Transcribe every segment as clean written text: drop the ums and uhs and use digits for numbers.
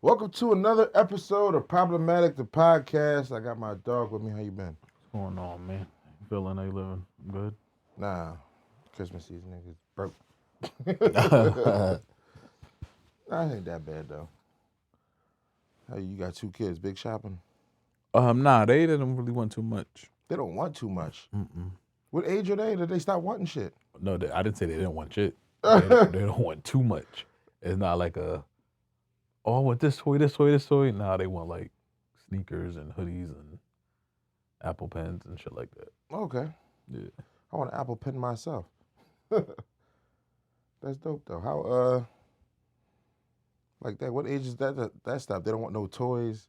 Welcome to another episode of Problematic the Podcast. I got my dog with me. How you been? What's going on, man? Feeling they living good? Nah, Christmas season niggas broke. Nah, Nah, it ain't that bad though. Hey, you got two kids, big shopping? they didn't really want too much. They don't want too much. Mm-mm. What age are they that they stop wanting shit? No, I didn't say they didn't want shit. They don't want too much. It's not like I want this toy, this toy, this toy. Nah, they want like sneakers and hoodies and Apple pens and shit like that. Okay. Yeah. I want an Apple Pen myself. That's dope though. How like that? What age is that stuff? They don't want no toys,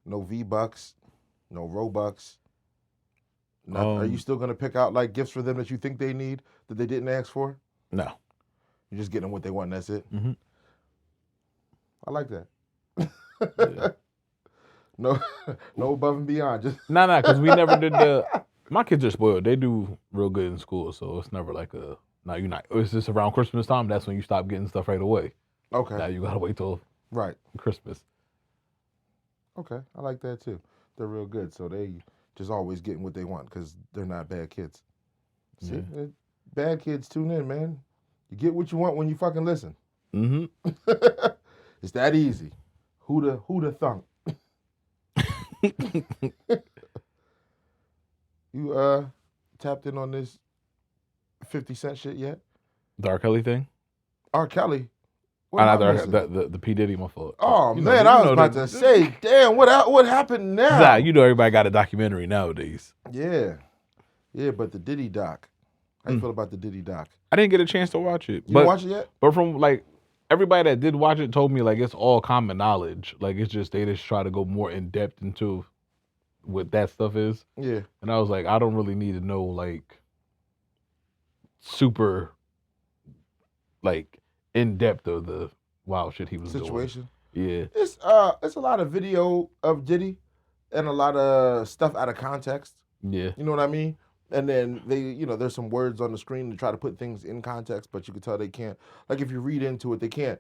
no V-Bucks, no Robux. Are you still gonna pick out like gifts for them that you think they need that they didn't ask for? No. You're just getting them what they want and that's it? Mm-hmm. I like that. Yeah. No above and beyond. Just Nah, because we never did my kids are spoiled. They do real good in school, so it's never like you're not. It's just around Christmas time. That's when you stop getting stuff right away. Okay. Now you gotta wait till Right. Christmas. Okay. I like that too. They're real good. So they just always getting what they want because they're not bad kids. See? Yeah. Bad kids, tune in, man. You get what you want when you fucking listen. Mm-hmm. It's that easy. Who'da thunk? You tapped in on this 50 Cent shit yet? The R. Kelly thing? R. Kelly. What Not am I the, missing? the P. Diddy, my fault. Oh You know, man, you I was know about to say, damn, what happened now? Nah, you know everybody got a documentary nowadays. Yeah, but the Diddy doc. How you feel about the Diddy doc? I didn't get a chance to watch it. You didn't watch it yet? But from like everybody that did watch it told me like it's all common knowledge. Like it's just they just try to go more in depth into what that stuff is. Yeah. And I was like, I don't really need to know like super like in depth of the wild shit he was Situation. doing. Yeah. It's a lot of video of Diddy and a lot of stuff out of context. Yeah. You know what I mean? And then there's some words on the screen to try to put things in context, but you can tell they can't. Like if you read into it, they can't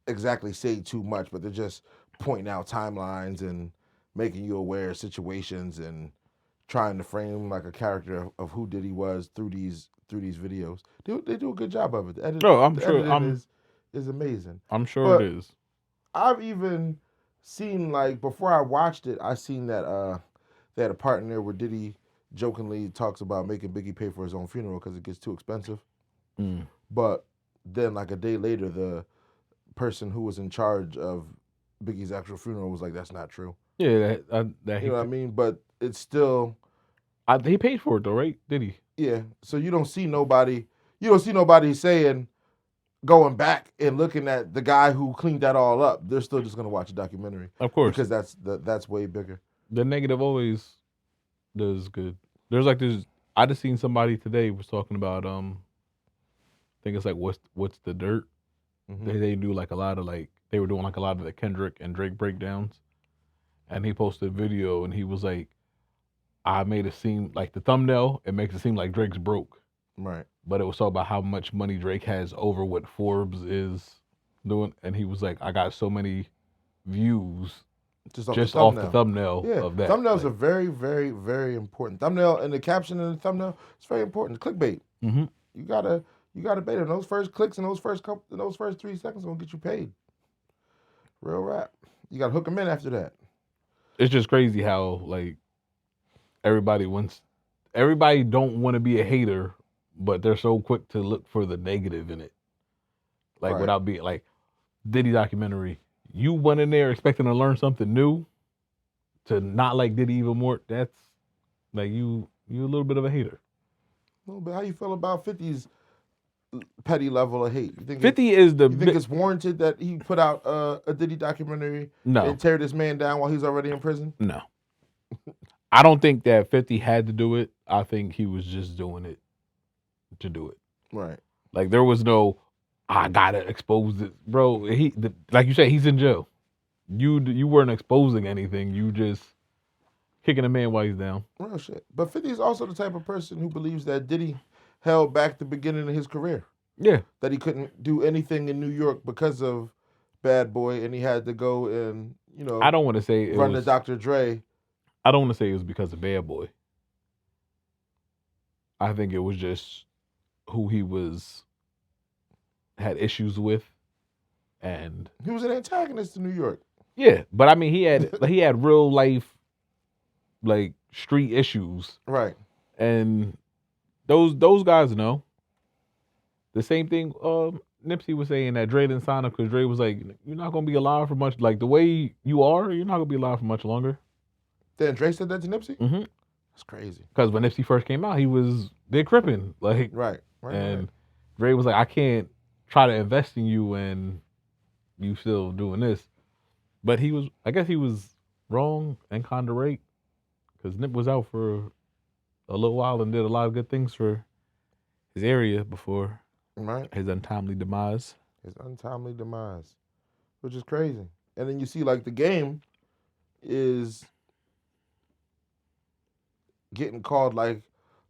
exactly say too much, but they're just pointing out timelines and making you aware of situations and trying to frame like a character of who Diddy was through these videos. They do a good job of it. I'm the sure. editing is amazing. I'm sure But it is. I've even seen like before I watched it, I seen that they had a part in there where Diddy jokingly talks about making Biggie pay for his own funeral because it gets too expensive. Mm. But then like a day later, the person who was in charge of Biggie's actual funeral was like, "That's not true." Yeah, You know what I mean? But it's still he paid for it though, right? Did he? yeah. So you don't see nobody saying going back and looking at the guy who cleaned that all up. They're still just gonna watch a documentary. Of course. Because that's way bigger. The negative always does good. There's I just seen somebody today was talking about I think it's like what's the dirt? Mm-hmm. They do like a lot of like they were doing like a lot of the Kendrick and Drake breakdowns. And he posted a video and he was like, I made it seem like the thumbnail, it makes it seem like Drake's broke. Right. But it was all about how much money Drake has over what Forbes is doing. And he was like, I got so many views just off the thumbnail of that. Thumbnails are very, very, very important. Thumbnail and the caption in the thumbnail, it's very important. Clickbait. Mm-hmm. You gotta bait it. Those first clicks and those first 3 seconds will get you paid. Real rap. You gotta hook them in after that. It's just crazy how like everybody don't want to be a hater, but they're so quick to look for the negative in it. Like Right. without being like Diddy documentary. You went in there expecting to learn something new, to not like Diddy even more. That's like you a little bit of a hater. A little bit. How you feel about 50's petty level of hate? You think 50 is the you think it's warranted that he put out a Diddy documentary no and tear this man down while he's already in prison? no. I don't think that 50 had to do it. I think he was just doing it to do it. Right. Like there was no, I gotta expose it, bro. Like you said, he's in jail. You weren't exposing anything. You just kicking a man while he's down. Real shit. But 50 is also the type of person who believes that Diddy held back the beginning of his career. Yeah. That he couldn't do anything in New York because of bad boy, and he had to go and I don't want to say it run was. the Dr. Dre. I don't want to say it was because of Bad Boy. I think it was just who he had issues with, and He was an antagonist in New York. yeah. But I mean, he had real life like street issues, Right. and those guys know. The same thing Nipsey was saying that Dre didn't sign up because Dre was like, "You're not gonna be alive for much. Like the way you are, you're not gonna be alive for much longer." Then Dre said that to Nipsey? Mm-hmm. That's crazy. Because when Nipsey first came out, he was big crippin', like Right. and Dre was like, "I can't try to invest in you and you still doing this." But I guess he was wrong and kind of right because Nip was out for a little while and did a lot of good things for his area before his untimely demise. His untimely demise, which is crazy. And then you see, like, the game is getting called like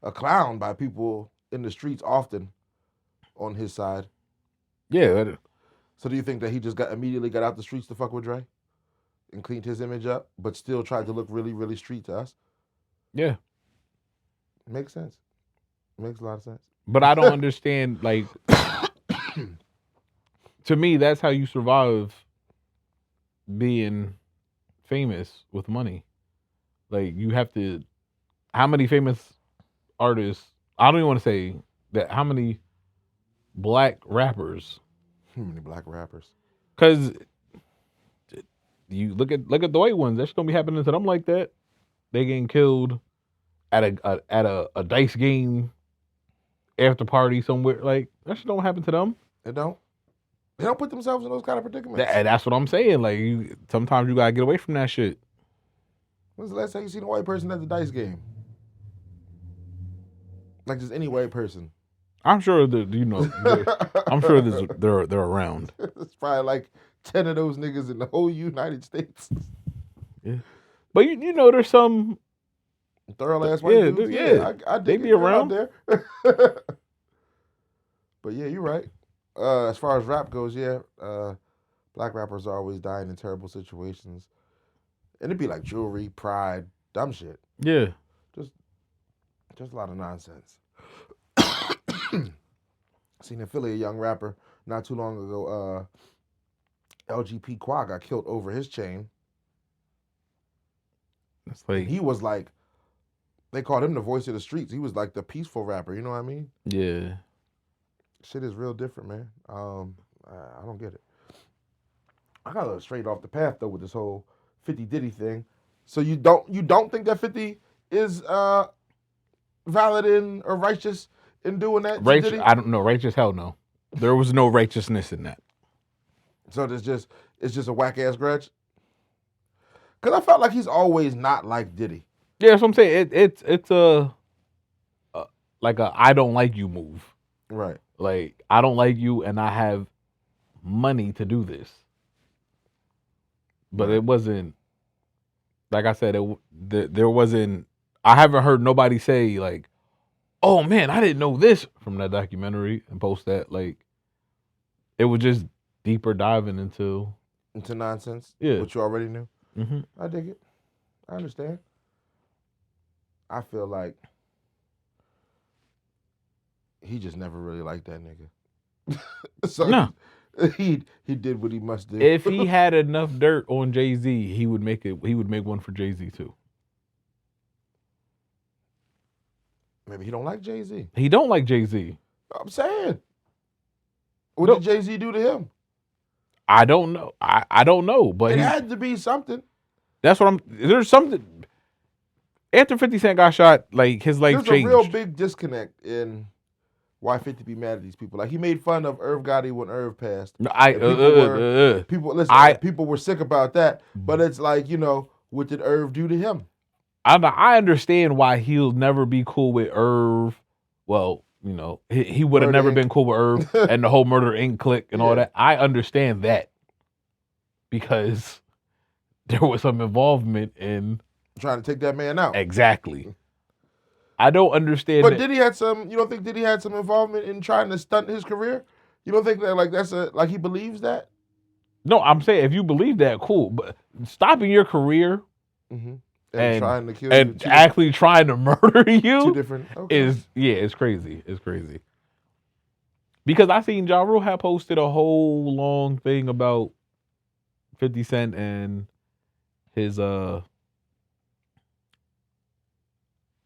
a clown by people in the streets often on his side. Yeah. So do you think that he just immediately got out the streets to fuck with Dre and cleaned his image up, but still tried to look really, really street to us? Yeah. Makes sense. Makes a lot of sense. But I don't understand, like, to me, that's how you survive being famous with money. Like, you have to, how many famous artists, I don't even want to say that, how many black rappers? How many black rappers? Because you look at the white ones, that shit don't be happening to them like that. They getting killed at a dice game after party somewhere. Like, that shit don't happen to them. They don't put themselves in those kind of predicaments. That's what I'm saying. Like, sometimes you gotta get away from that shit. When's the last time you seen a white person at the dice game? Like, just any white person. I'm sure that I'm sure they're around. It's probably like 10 of those niggas in the whole United States. Yeah, but there's some thorough ass white dudes. Yeah, I they dig be it. around They're out there. But yeah, you're right. As far as rap goes, yeah, black rappers are always dying in terrible situations, and it'd be like jewelry, pride, dumb shit. Yeah, just a lot of nonsense. Seen in Philly a young rapper not too long ago. LGP Quad got killed over his chain. It's like, he was like, they called him the voice of the streets. He was like the peaceful rapper. You know what I mean? Yeah. Shit is real different, man. I don't get it. I got a little straight off the path though with this whole 50 Diddy thing. So you don't think that 50 is valid or righteous in doing that? Righteous? I don't know. Righteous? Hell no. There was no righteousness in that. So it's just a whack ass grudge. Because I felt like he's always not like Diddy. Yeah, that's what I'm saying. It's like a I don't like you move. Right. Like, I don't like you and I have money to do this. But it wasn't, like I said, there wasn't, I haven't heard nobody say like, oh man, I didn't know this from that documentary and post that. Like, it was just deeper diving into nonsense. Yeah. What you already knew. Mm-hmm. I dig it. I understand. I feel like he just never really liked that nigga. So no. He did what he must do. If he had enough dirt on Jay-Z, he would make one for Jay-Z too. Maybe he don't like Jay-Z. He don't like Jay-Z. I'm saying. What did Jay-Z do to him? I don't know. I don't know, but it had to be something. That's what there's something. After 50 Cent got shot, like, his life changed. There's a real big disconnect in why 50 be mad at these people. Like, he made fun of Irv Gotti when Irv passed. People were sick about that, but it's like, what did Irv do to him? I understand why he'll never be cool with Irv. Well, he would have never been cool with Irv and the whole Murder Inc. clique and all that. I understand that because there was some involvement in trying to take that man out. Exactly. I don't understand. But Diddy had some. You don't think Diddy had some involvement in trying to stunt his career? You don't think that he believes that? No, I'm saying if you believe that, cool. But stopping your career and and trying to kill you, and actually trying to murder two you different. Okay. it's crazy. It's crazy. Because I seen Ja Rule had posted a whole long thing about 50 Cent and his I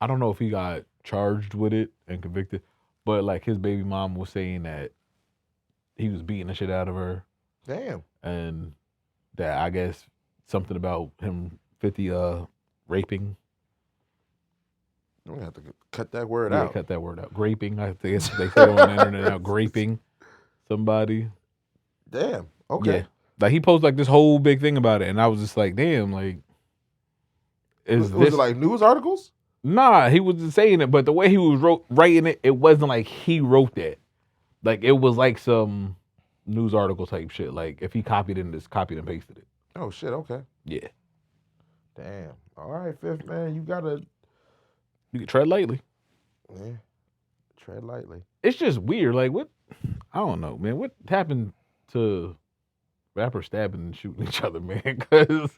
don't know if he got charged with it and convicted, but like his baby mom was saying that he was beating the shit out of her. Damn. And that I guess something about him 50 raping. I'm gonna have to cut that word Yeah, out. cut that word out. Graping, I think they say it on the internet now, graping somebody. Damn. Okay. Yeah. Like he posted like this whole big thing about it, and I was just like, damn, like Was it like news articles? Nah, he was just saying it, but the way he was writing it, it wasn't like he wrote that. Like it was like some news article type shit. Like if he copied it and just copied and pasted it. Oh shit. Okay. Yeah. Damn. All right, Fifth Man. You gotta. You can tread lightly. Yeah. Tread lightly. It's just weird. Like what? I don't know, man. What happened to rappers stabbing and shooting each other, man? Because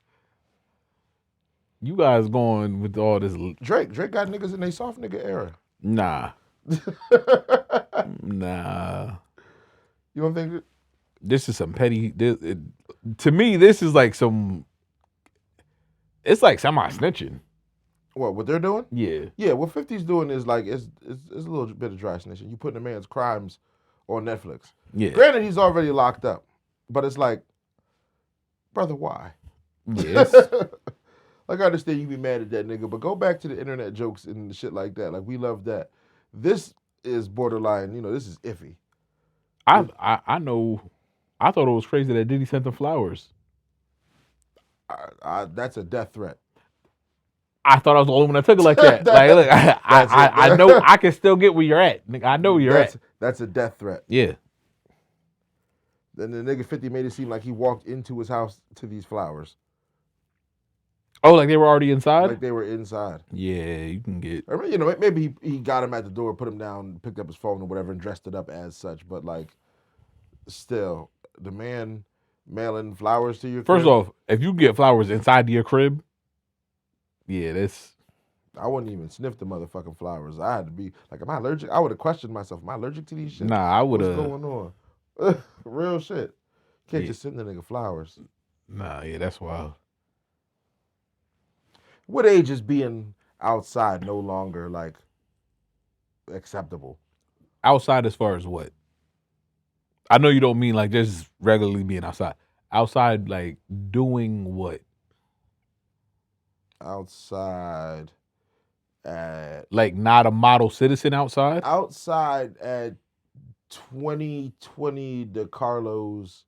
you guys going with all this. Drake got niggas in their soft nigga era. Nah. Nah. You don't think? This is some petty. To me, this is like some. It's like semi snitching. What they're doing? Yeah. Yeah, what 50's doing is like it's a little bit of dry snitching. You putting a man's crimes on Netflix. Yeah. Granted, he's already locked up, but it's like, brother, why? Yes. Like I understand you be mad at that nigga, but go back to the internet jokes and shit like that. Like we love that. This is borderline. You know, this is iffy. I know. I thought it was crazy that Diddy sent them flowers. That's a death threat. I thought I was the only one that took it like that. Like, look, I know I can still get where you're at. Nigga, I know where you're at. That's a death threat. Yeah. Then the nigga 50 made it seem like he walked into his house to these flowers. Oh, like they were already inside? Like they were inside. Yeah, you can get. Or, you know, maybe he got him at the door, put him down, picked up his phone or whatever, and dressed it up as such. But like, still, the man mailing flowers to your First crib, off, if you get flowers inside your crib, yeah, that's. I wouldn't even sniff the motherfucking flowers. I had to be like, am I allergic? I would have questioned myself. Am I allergic to these shit? Nah, I would have. What's going on? Real shit. Can't just send the nigga flowers. Nah, yeah, that's wild. What age is being outside no longer like acceptable? Outside as far as what? I know you don't mean like just regularly being outside. Outside, like doing what? Outside at Like not a model citizen outside? outside at 2020 DeCarlos.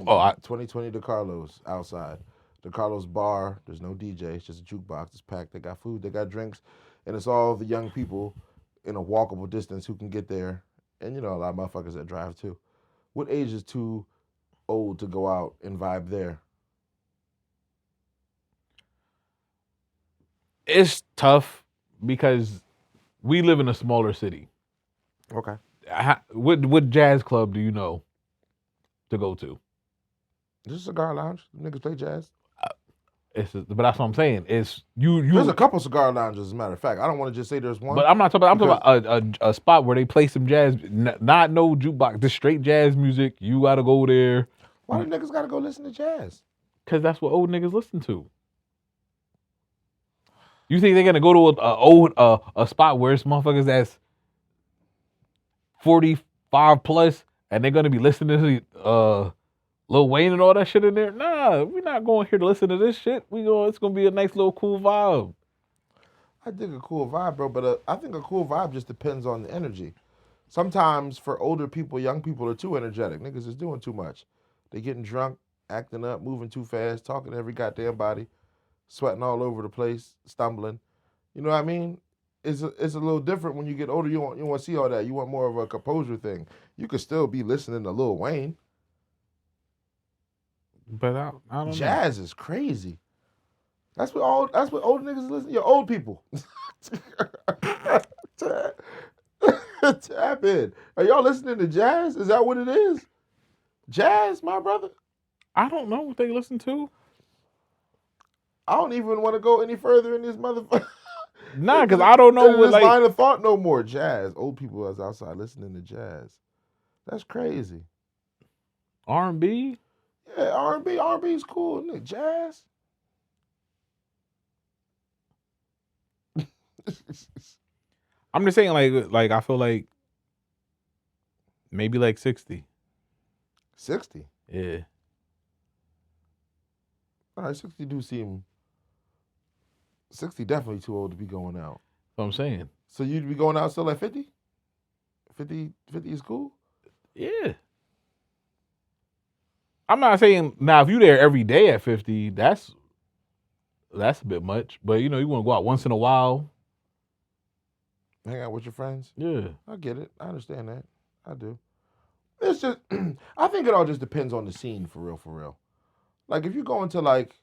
Oh, 2020 DeCarlos outside. DeCarlos bar. There's no DJ. It's just a jukebox. It's packed. They got food. They got drinks, and it's all the young people in a walkable distance who can get there. And you know a lot of motherfuckers that drive too. What age is too old to go out and vibe there? it's tough because we live in a smaller city. Okay. What jazz club do you know to go to? This is a cigar lounge. Niggas play jazz. But that's what I'm saying. It's you. There's a couple cigar lounges, as a matter of fact. I don't want to just say there's one. But I'm not talking. I'm talking about a spot where they play some jazz, not no jukebox, just straight jazz music. You gotta go there. Why do niggas gotta go listen to jazz? Because that's what old niggas listen to. You think they're gonna go to a spot where it's motherfuckers that's 45 plus and they're gonna be listening to Lil Wayne and all that shit in there? Nah, we're not going here to listen to this shit. It's gonna be a nice little cool vibe. I think a cool vibe, bro, but I think a cool vibe just depends on the energy. Sometimes for older people, young people are too energetic. Niggas is doing too much. They getting drunk, acting up, moving too fast, talking to every goddamn body, sweating all over the place, stumbling. You know what I mean? It's a little different when you get older. You want to see all that. You want more of a composure thing. You could still be listening to Lil Wayne. But I don't know. Jazz is crazy. That's what old niggas listen. You're old people. Tap in. Are y'all listening to jazz? Is that what it is? Jazz, my brother? I don't know what they listen to. I don't even want to go any further in this motherfucker. Nah, because I don't know what this like line of thought no more. Jazz. Old people was outside listening to jazz. That's crazy. R&B. Yeah, R&B. R&B is cool, isn't it? Jazz. I'm just saying, like I feel like maybe like 60. 60. Yeah. All right, 60 do seem. 60 definitely too old to be going out. That's what I'm saying. So you'd be going out still at 50? 50 is cool? Yeah. I'm not saying now if you there every day at 50, that's a bit much. But you want to go out once in a while. Hang out with your friends? Yeah. I get it. I understand that. I do. It's just, I think it all just depends on the scene for real. Like if you go into like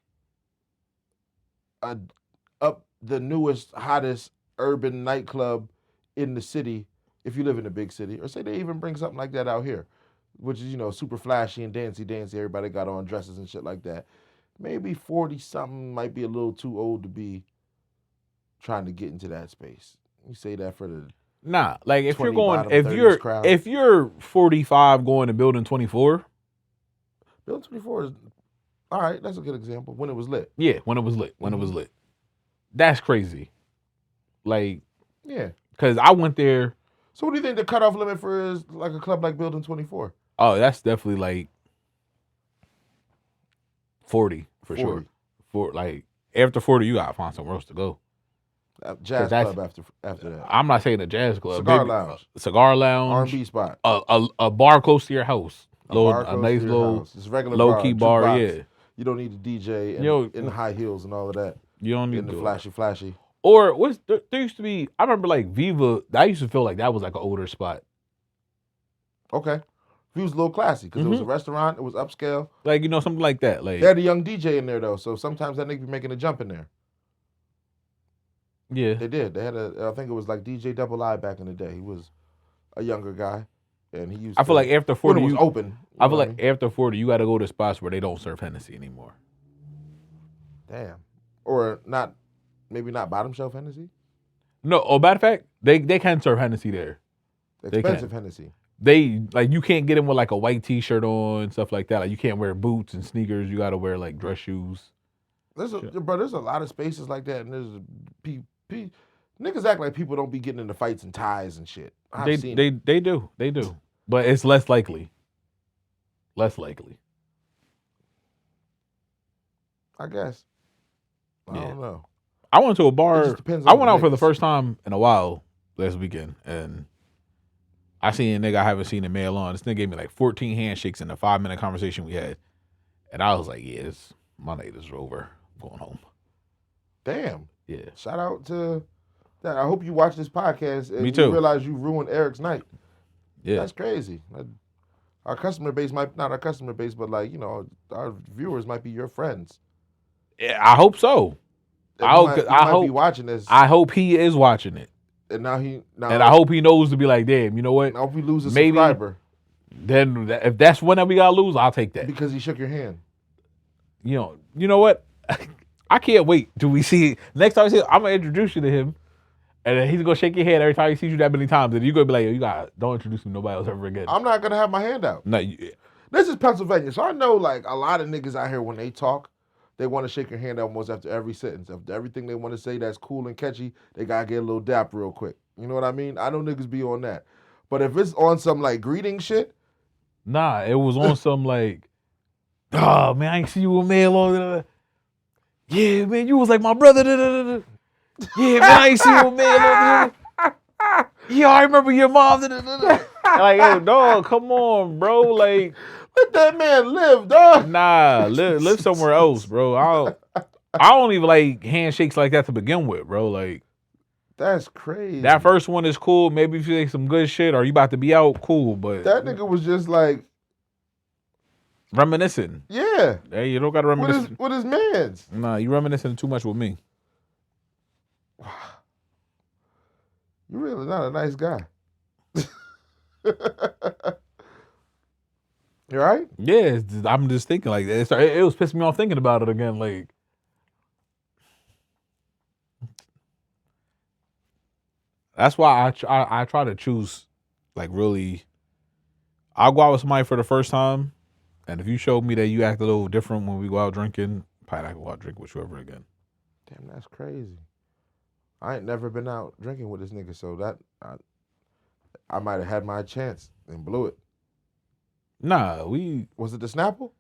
up the newest, hottest urban nightclub in the city, if you live in a big city, or say they even bring something like that out here, which is, super flashy and dancy, everybody got on dresses and shit like that. Maybe 40-something might be a little too old to be trying to get into that space. You say that for the Nah, like if you're 20 going, bottom 30s crowd. if you're 45 going to Building 24. Building 24 is, all right, that's a good example. When it was lit. Yeah, when it was lit. When it was lit. That's crazy. Like, yeah. Because I went there. So what do you think the cutoff limit for is like a club like Building 24? Oh, that's definitely like 40 for 40. sure. Like after 40, you gotta find somewhere else to go. Jazz club after that. I'm not saying a jazz club. Cigar lounge. Cigar lounge. R&B spot. A bar close to your house. A nice little It's regular low key bar. box. Yeah. You don't need the DJ and in the high heels and all of that. You don't need in the flashy. Or there used to be. I remember like Viva. I used to feel like that was like an older spot. Okay. Viva's a little classy because it was a restaurant. It was upscale. Like something like that. Like they had a young DJ in there though, so sometimes that nigga be making a jump in there. Yeah, they did. They had I think it was like DJ Double I back in the day. He was a younger guy, and he used. I feel like after 40, when it was open. I feel like after 40, you got to go to spots where they don't serve Hennessy anymore. Damn, or not. Maybe not bottom shelf Hennessy. No, matter of fact, they can serve Hennessy there. Expensive Hennessy. They like you can't get in with like a white T-shirt on and stuff like that. Like you can't wear boots and sneakers. You got to wear like dress shoes. There's a lot of spaces like that, and there's niggas act like people don't be getting into fights and ties and shit. They do, but it's less likely. I guess. I don't know. I went to a bar. I went out for the first time in a while last weekend, and I seen a nigga I haven't seen in mail on. This nigga gave me like 14 handshakes in the 5-minute conversation we had, and I was like, "Yeah, my night is over. I'm going home." Damn. Yeah. Shout out to that. I hope you watch this podcast and Me too. You realize you ruined Eric's night. Yeah. That's crazy. Our customer base might not our customer base, but like our viewers might be your friends. Yeah, I hope so. I hope be watching this. I hope he is watching it. And now I hope he knows to be like, damn, you know what? I hope we lose a subscriber. Then if that's one that we gotta lose, I'll take that. Because he shook your hand. You know what? I can't wait till we see next time I see him, I'm gonna introduce you to him. And then he's gonna shake your hand every time he sees you that many times. And you're gonna be like, don't introduce me to nobody else ever again. I'm not gonna have my hand out. No, this is Pennsylvania, so I know like a lot of niggas out here when they talk, they want to shake your hand almost after every sentence. After everything they want to say that's cool and catchy, they gotta get a little dap real quick. You know what I mean? I know niggas be on that. But if it's on some like greeting shit, nah, it was on some like, oh man, I ain't see you with mail on. Yeah, man, you was like my brother. Yeah, man, I ain't see you with mail on. Yeah, I remember your mom. Like, yo, dog, come on, bro. Like, let that man live, dog. Nah, live somewhere else, bro. I don't even like handshakes like that to begin with, bro. Like, that's crazy. That first one is cool. Maybe if you say some good shit or you about to be out, cool. But that nigga was just like reminiscing. Yeah. Hey, you don't gotta reminisce with his mans. Nah, you reminiscing too much with me. You're really not a nice guy. You all right? Yeah, I'm just thinking like it was pissing me off thinking about it again. Like, that's why I try to choose like really. I'll go out with somebody for the first time, and if you show me that you act a little different when we go out drinking, probably not go out drink with you ever again. Damn, that's crazy. I ain't never been out drinking with this nigga, so that I might have had my chance and blew it. Nah, Was it the Snapple?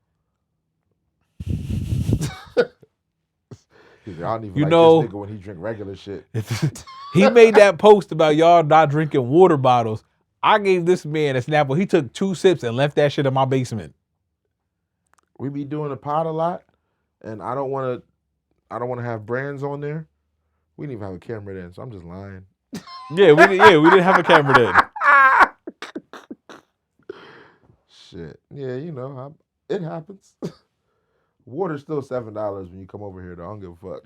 I don't even you like know, this nigga when he drink regular shit. he made that post about y'all not drinking water bottles. I gave this man a Snapple. He took 2 sips and left that shit in my basement. We be doing the pod a lot, and I don't want to have brands on there. We didn't even have a camera then, so I'm just lying. Yeah, we didn't have a camera then. Shit. Yeah, it happens. Water's still $7 when you come over here, though. I don't give a fuck.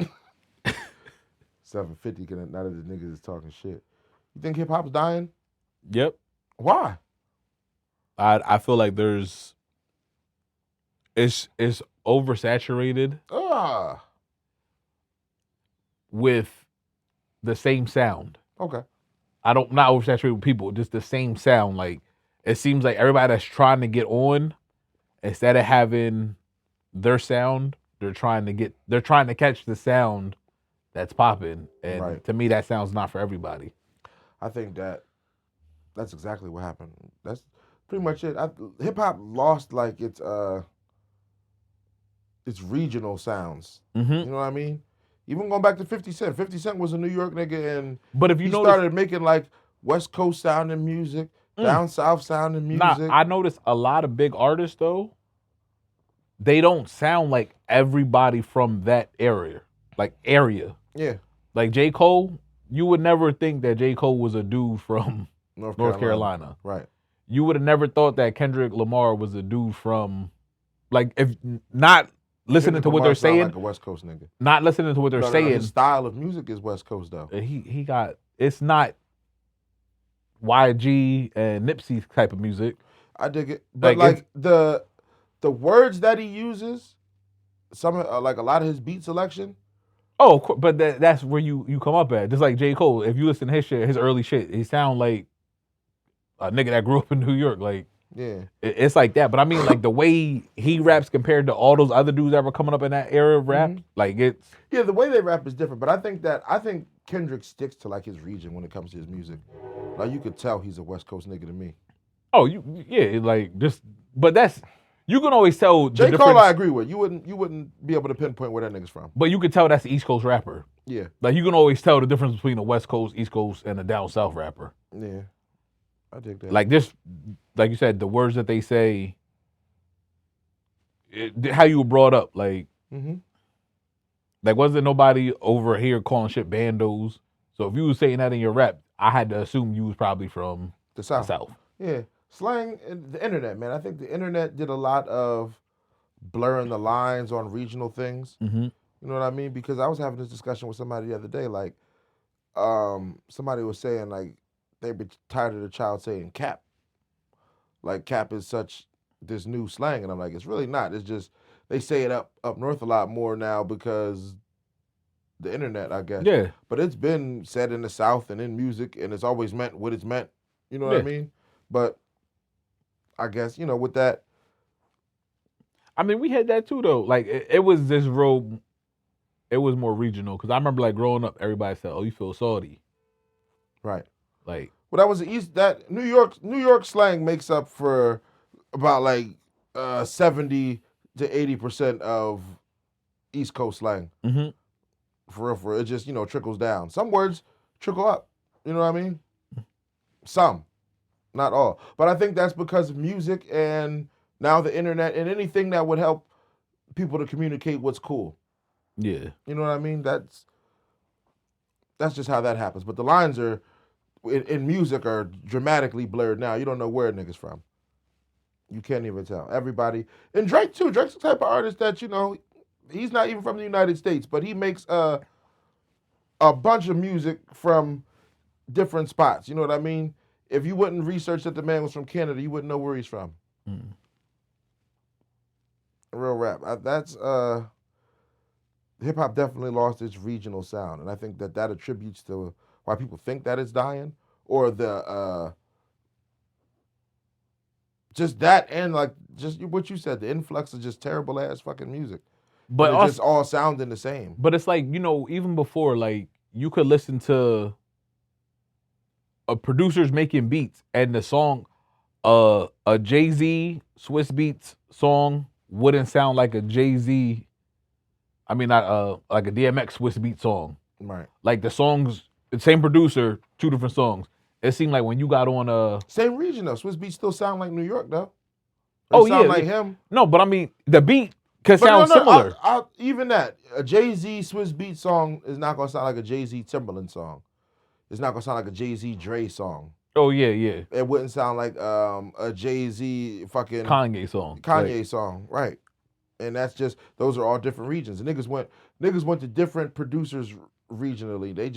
$7.50 now that the niggas is talking shit. You think hip hop's dying? Yep. Why? I feel like it's oversaturated with the same sound. Okay. Not oversaturated with people, just the same sound. Like, it seems like everybody that's trying to get on, instead of having their sound, they're trying to catch the sound that's popping. And Right. To me, that sound's not for everybody. I think that's exactly what happened. That's pretty much it. Hip hop lost like its regional sounds. Mm-hmm. You know what I mean? Even going back to 50 Cent. 50 Cent was a New York nigga, and But if you he notice, started making like West Coast sounding music, down south sounding music. I noticed a lot of big artists though, they don't sound like everybody from that area. Yeah. Like J. Cole, you would never think that J. Cole was a dude from North Carolina. Right. You would have never thought that Kendrick Lamar was a dude from, like, if not listening Kendrick to what Lamar's they're saying, like a West Coast nigga. not listening to what they're saying. His style of music is West Coast though. It's not YG and Nipsey type of music. I dig it, but like the words that he uses, like a lot of his beat selection. Oh, of course, but that's where you come up at. Just like J. Cole, if you listen to his shit, his early shit, he sound like a nigga that grew up in New York. Like, yeah, it's like that. But I mean, like the way he raps compared to all those other dudes that were coming up in that era of rap, like it's the way they rap is different. But I think Kendrick sticks to like his region when it comes to his music. Like you could tell he's a West Coast nigga to me. Oh, but that's. You can always tell. J. Cole, I agree with. You wouldn't be able to pinpoint where that nigga's from. But you could tell that's the East Coast rapper. Yeah. Like you can always tell the difference between a West Coast, East Coast, and a down South rapper. Yeah. I dig that. Like just, like you said, the words that they say, how you were brought up. Like, like wasn't nobody over here calling shit bandos. So if you was saying that in your rap, I had to assume you was probably from the South. Yeah. Slang and the internet, man. I think the internet did a lot of blurring the lines on regional things. Mm-hmm. You know what I mean? Because I was having this discussion with somebody the other day. Like, somebody was saying like they were tired of the child saying cap. Like cap is such this new slang, and I'm like, it's really not. It's just they say it up north a lot more now because the internet, I guess. Yeah. But it's been said in the South and in music, and it's always meant what it's meant. You know what I mean? But I guess, with that. I mean, we had that too, though. Like, it was this real, it was more regional. Because I remember, like, growing up, everybody said, oh, you feel salty. Right. Like. Well, that was that New York slang makes up for about, like, 70 to 80% of East Coast slang. Mm-hmm. For real. It just, trickles down. Some words trickle up. You know what I mean? Some. Not all. But I think that's because of music and now the internet and anything that would help people to communicate what's cool. Yeah. You know what I mean? That's just how that happens. But the lines are in music are dramatically blurred now. You don't know where a nigga's from. You can't even tell. Everybody. And Drake too. Drake's the type of artist that, he's not even from the United States, but he makes a bunch of music from different spots. You know what I mean? If you wouldn't research that the man was from Canada, you wouldn't know where he's from. Mm. Real rap. That's hip hop definitely lost its regional sound, and I think that attributes to why people think that it's dying, or the just that, and like just what you said, the influx of just terrible ass fucking music, But and it also, just all sounding the same. but it's like, even before, like, you could listen to producers making beats, and the song, a Jay-Z Swiss Beats song wouldn't sound like a Jay-Z. I mean, not like a DMX Swiss Beat song. Right. Like the songs, the same producer, two different songs. It seemed like when you got on Same region though. Swiss beats still sound like New York though. Oh, Sound yeah, like yeah. him. No, but I mean the beat could But sound similar. even that a Jay-Z Swiss beat song is not gonna sound like a Jay-Z Timberland song. It's not gonna sound like a Jay-Z Dre song. Oh yeah, yeah. It wouldn't sound like a Jay-Z fucking Kanye song. Kanye song, right? And that's just those are all different regions. And niggas went to different producers regionally. They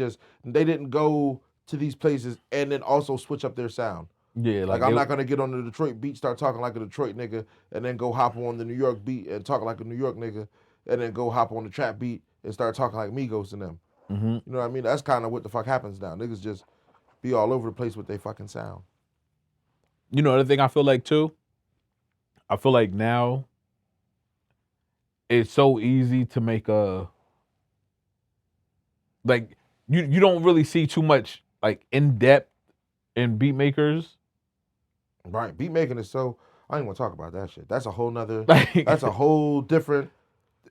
didn't go to these places and then also switch up their sound. Yeah, Like I'm not gonna get on the Detroit beat, start talking like a Detroit nigga, and then go hop on the New York beat and talk like a New York nigga, and then go hop on the trap beat and start talking like Migos and them. Mm-hmm. You know what I mean? That's kind of what the fuck happens now. Niggas just be all over the place with their fucking sound. You know, the thing I feel like too. I feel like now it's so easy to make like you don't really see too much like in depth in beat makers. Right, beat making is so. I don't even want to talk about that shit. That's a whole nother. Like, That's a whole different.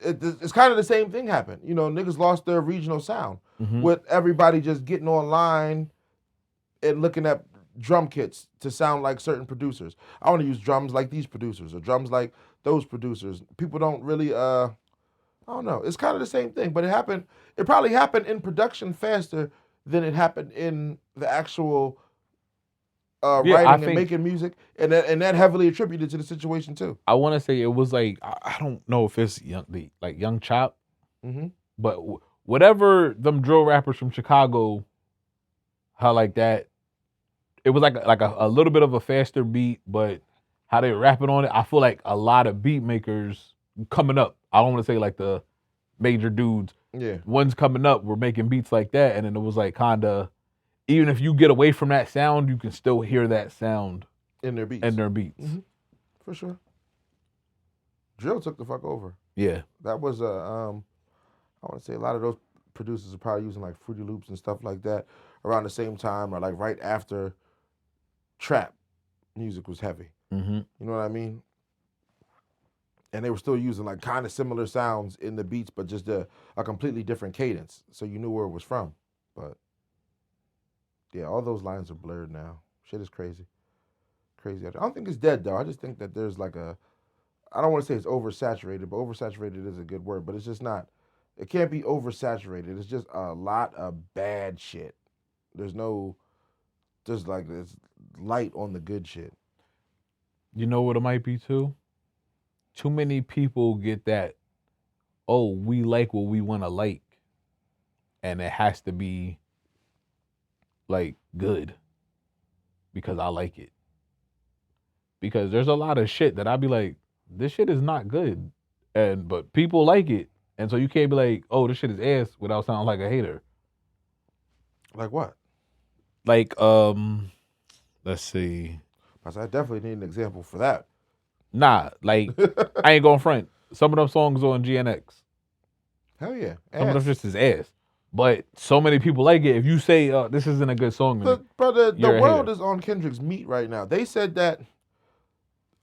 It's kind of the same thing happened. You know, niggas lost their regional sound Mhm. with everybody just getting online and looking at drum kits to sound like certain producers. I want to use drums like these producers or drums like those producers. People don't really. I don't know. It's kind of the same thing, but it happened. It probably happened in production faster than it happened in the actual. Writing and making music, and that heavily attributed to the situation too. I want to say it was like I don't know if it's Young Chop, Mm-hmm. but whatever them drill rappers from Chicago, how like that, it was like a little bit of a faster beat, but how they rapping on it, I feel like a lot of beat makers coming up. I don't want to say like the major dudes. Yeah. Ones coming up were making beats like that, and then it was like kind of. Even if you get away from that sound, you can still hear that sound in their beats. Mm-hmm. For sure. Drill took the fuck over. Yeah. That was I want to say a lot of those producers are probably using like Fruity Loops and stuff like that around the same time or like right after trap music was heavy. Mm-hmm. You know what I mean? And they were still using like kind of similar sounds in the beats, but just a completely different cadence. So you knew where it was from. But yeah, all those lines are blurred now. Shit is crazy. Crazy. I don't think it's dead though. I just think that there's like I don't want to say it's oversaturated, but oversaturated is a good word, but it's just not. It can't be oversaturated. It's just a lot of bad shit. There's like it's light on the good shit. You know what it might be too? Too many people get that, oh, we like what we want to like. And it has to be like good because I like it. Because there's a lot of shit that I'd be like, this shit is not good. But people like it. And so you can't be like, oh, this shit is ass without sounding like a hater. Like what? Like, let's see. I definitely need an example for that. Nah, like, I ain't going front. Some of them songs on GNX. Hell yeah. Some of them just is ass. But so many people like it. If you say this isn't a good song, the world is on Kendrick's meat right now. They said that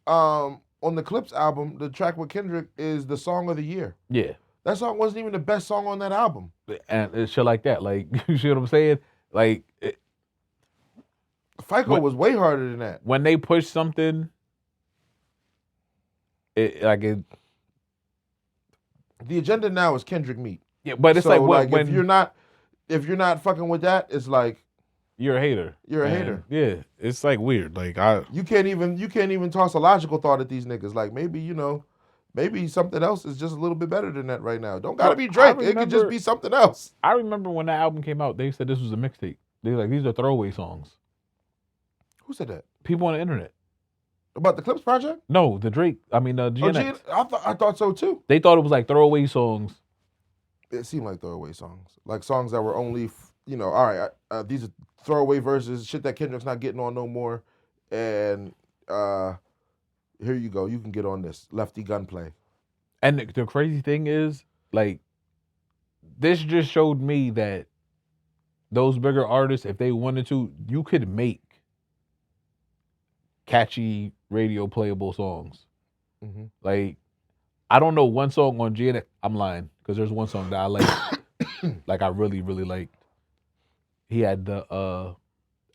on the Clips album, the track with Kendrick is the song of the year. Yeah. That song wasn't even the best song on that album. And it's shit like that. Like, you see what I'm saying? Like, FICO was way harder than that. When they push something, the agenda now is Kendrick meat. Yeah, but it's so like when if you're not fucking with that, it's like you're a hater. You're a hater. Yeah, it's like weird. Like you can't even toss a logical thought at these niggas. Like maybe something else is just a little bit better than that right now. Don't gotta be Drake. It could just be something else. I remember when that album came out, they said this was a mixtape. They're like, these are throwaway songs. Who said that? People on the internet. About the Clips project? No, the Drake. I mean, Oh, GNX. I thought so too. They thought it was like throwaway songs. It seemed like throwaway songs, like songs that were only, all right, these are throwaway verses, shit that Kendrick's not getting on no more, and here you go, you can get on this Lefty Gunplay. And the crazy thing is, like, this just showed me that those bigger artists, if they wanted to, you could make catchy radio playable songs. Mm-hmm. Like, I don't know one song on GNX. I'm lying because there's one song that I like. Like, I really, really liked. He had the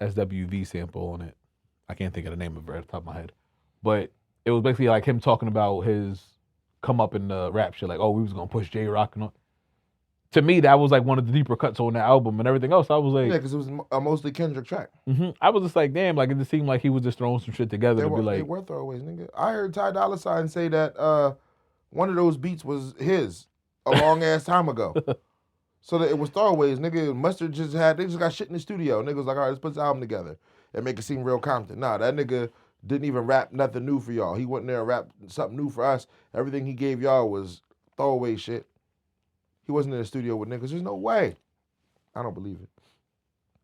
SWV sample on it. I can't think of the name of it at the top of my head. But it was basically like him talking about his come up in the rap shit. Like, oh, we was going to push J-Rock and all. To me, that was like one of the deeper cuts on the album, and everything else. I was like, yeah, because it was a mostly Kendrick track. Mm-hmm. I was just like, damn, like it just seemed like he was just throwing some shit together They to be like. They were throwaways, nigga. I heard Ty Dolla $ign say that one of those beats was his a long ass time ago. So that it was throwaways, nigga. Mustard they just got shit in the studio. Nigga was like, all right, let's put this album together and make it seem real Compton. Nah, that nigga didn't even rap nothing new for y'all. He went in there and rapped something new for us. Everything he gave y'all was throwaway shit. He wasn't in the studio with niggas. There's no way. I don't believe it.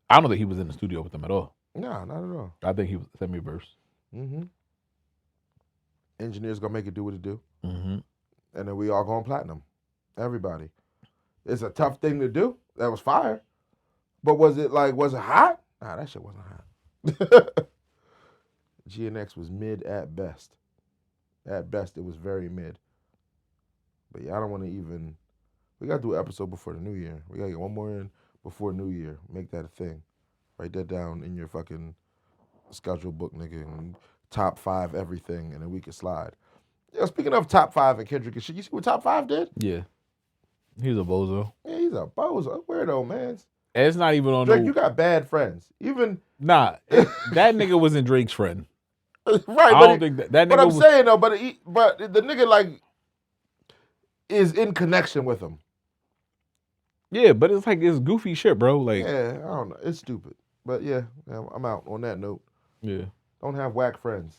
I don't think he was in the studio with them at all. Nah, not at all. I think he was semi-verse. Mm-hmm. Engineers gonna make it do what it do. Mm-hmm. And then we all going platinum. Everybody. It's a tough thing to do. That was fire. But was it hot? Nah, that shit wasn't hot. GNX was mid at best. At best, it was very mid. But yeah, I don't want to even... We got to do an episode before the new year. We got to get one more in before New Year. Make that a thing. Write that down in your fucking schedule book, nigga. And top 5 everything, and then we can slide. Yeah, speaking of top 5 and Kendrick and shit, you see what top 5 did? Yeah. He's a bozo. Yeah, he's a bozo. Weirdo, man. And it's not even on Drake, you got bad friends. Even... Nah, that nigga wasn't Drake's friend. Right, I don't think that nigga But I'm was... saying, though, but the nigga, like, is in connection with him. Yeah, but it's like, it's goofy shit, bro. Like, yeah, I don't know. It's stupid. But yeah, I'm out on that note. Yeah. Don't have whack friends.